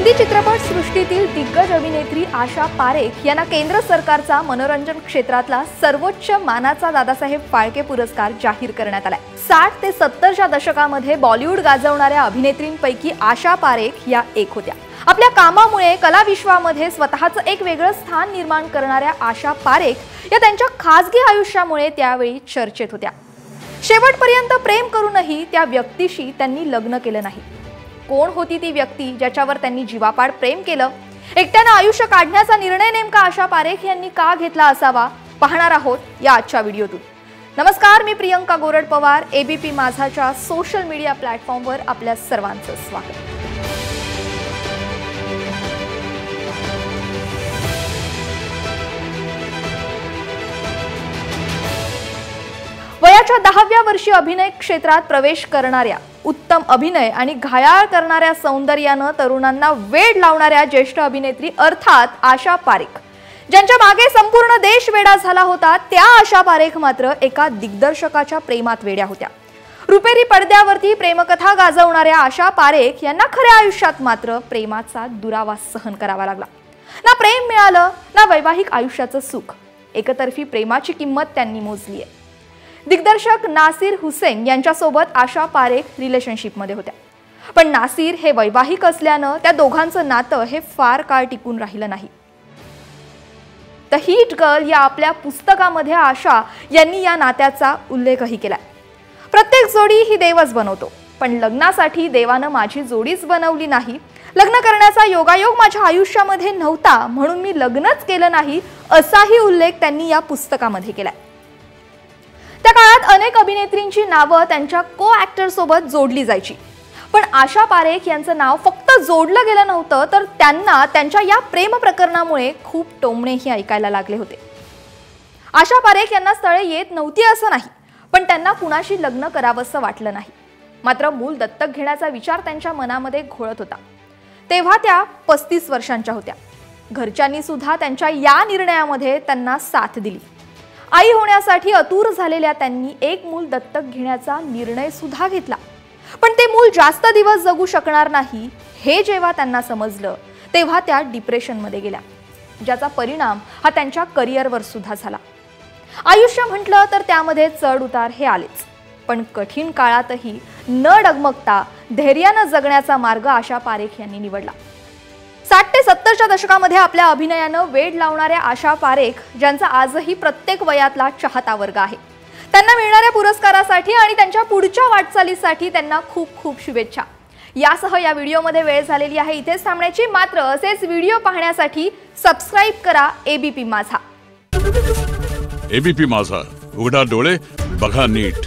हिंदी चित्रपट सृष्टीतील दिग्गज अभिनेत्री आशा पारेख यांना केंद्र सरकारचा मनोरंजन क्षेत्रातला सर्वोच्च मानाचा दादासाहेब फाळके पुरस्कार जाहीर करण्यात आलाय। 60 ते 70च्या दशकामध्ये बॉलिवूड गाजवणाऱ्या अभिनेत्रींपैकी आशा पारेख या एक होत्या। आपल्या कामामुळे कला विश्वामध्ये स्वतःचं एक वेगळं स्थान निर्माण करणाऱ्या आशा पारेख या त्यांच्या खासगी आयुष्यामुळे त्यावेळी चर्चेत होत्या। शेवटपर्यंत प्रेम करूनही त्या व्यक्तीशी त्यांनी लग्न केलं नाही। कोण होती ती व्यक्ती ज्याच्यावर त्यांनी जीवापाड प्रेम केलं? एकट्याने आयुष्य काढण्याचा निर्णय नेमका आशा पारेख यांनी का घेतला असावा पाहणार आहोत या आजच्या व्हिडिओतून। नमस्कार, मी प्रियंका गोरड पवार, एबीपी माझाच्या सोशल मीडिया प्लॅटफॉर्मवर आपल्या सर्वांचं स्वागत। वयाच्या 10व्या वर्षी अभिनय क्षेत्रात प्रवेश करणाऱ्या, उत्तम अभिनय आणि घायाळ करणाऱ्या सौंदर्यानं तरुणांना वेड लावणाऱ्या ज्येष्ठ अभिनेत्री अर्थात आशा पारेख, ज्यांच्या मागे संपूर्ण देश वेडा झाला होता, त्या आशा पारेख मात्र एका दिग्दर्शकाच्या प्रेमात वेड्या होत्या। रुपेरी पडद्यावरती प्रेमकथा गाजवणाऱ्या आशा पारेख यांना खऱ्या आयुष्यात मात्र प्रेमाचा दुरावा सहन करावा लागला। ना प्रेम मिळालं, ना वैवाहिक आयुष्याचं सुख। एकतर्फी प्रेमाची किंमत त्यांनी मोजली आहे। दिग्दर्शक नासिर हुसैन यांच्यासोबत आशा पारेख रिलेशनशिपमध्ये होत्या, पण नासिर हे वैवाहिक असल्यानं त्या दोघांचं नातं हे फार काळ टिकून राहिलं नाही। द हिट गर्ल या आपल्या पुस्तकामध्ये आशा यांनी या नात्याचा उल्लेखही केलाय। प्रत्येक जोडी ही देवच बनवतो, पण लग्नासाठी देवानं माझी जोडीच बनवली नाही। लग्न करण्याचा योगायोग माझ्या आयुष्यामध्ये नव्हता, म्हणून मी लग्नच केलं नाही, असाही उल्लेख त्यांनी या पुस्तकामध्ये केलाय। त्या काळात अनेक अभिनेत्रींची नावं त्यांच्या को ॲक्टर सोबत जोडली जायची, पण आशा पारेख यांचं नाव फक्त जोडलं गेलं नव्हतं, तर त्यांना त्यांच्या या प्रेम प्रकरणामुळे खूप टोमणेही ऐकायला लागले होते। आशा पारेख यांना स्थळे येत नव्हती असं नाही, पण त्यांना कुणाशी लग्न करावंसं वाटलं नाही। मात्र मूल दत्तक घेण्याचा विचार त्यांच्या मनामध्ये घोळत होता। तेव्हा त्या 35 वर्षांच्या होत्या। घरच्यांनी सुद्धा त्यांच्या या निर्णयामध्ये त्यांना साथ दिली। आई होण्यासाठी आतुर झालेल्या त्यांनी एक मूल दत्तक घेण्याचा निर्णय सुद्धा घेतला, पण ते मूल जास्त दिवस जगू शकणार नाही हे जेव्हा त्यांना समजलं, तेव्हा त्या डिप्रेशनमध्ये गेल्या, ज्याचा परिणाम हा त्यांच्या करिअरवर सुद्धा झाला। आयुष्य म्हटलं तर त्यामध्ये चढ उतार हे आलेच, पण कठीण काळातही न डगमगता धैर्यानं जगण्याचा मार्ग आशा पारेख यांनी निवडला। 60 ते 70च्या दशकामध्ये आपल्या अभिनयानं वेड लावणाऱ्या आशा पारेख, ज्यांचा आजही प्रत्येक वयातला चाहता वर्ग आहे, त्यांना मिळणाऱ्या पुरस्कारासाठी आणि त्यांच्या पुढच्या वाटचालीसाठी त्यांना खूप खूप शुभेच्छा। यासह या व्हिडिओमध्ये वेळ झालेली आहे इथेच थांबण्याची, मात्र असेच व्हिडिओ पाहण्यासाठी सबस्क्राइब करा एबीपी माझा। एबीपी माझा, उघडा डोळे बघा नीट।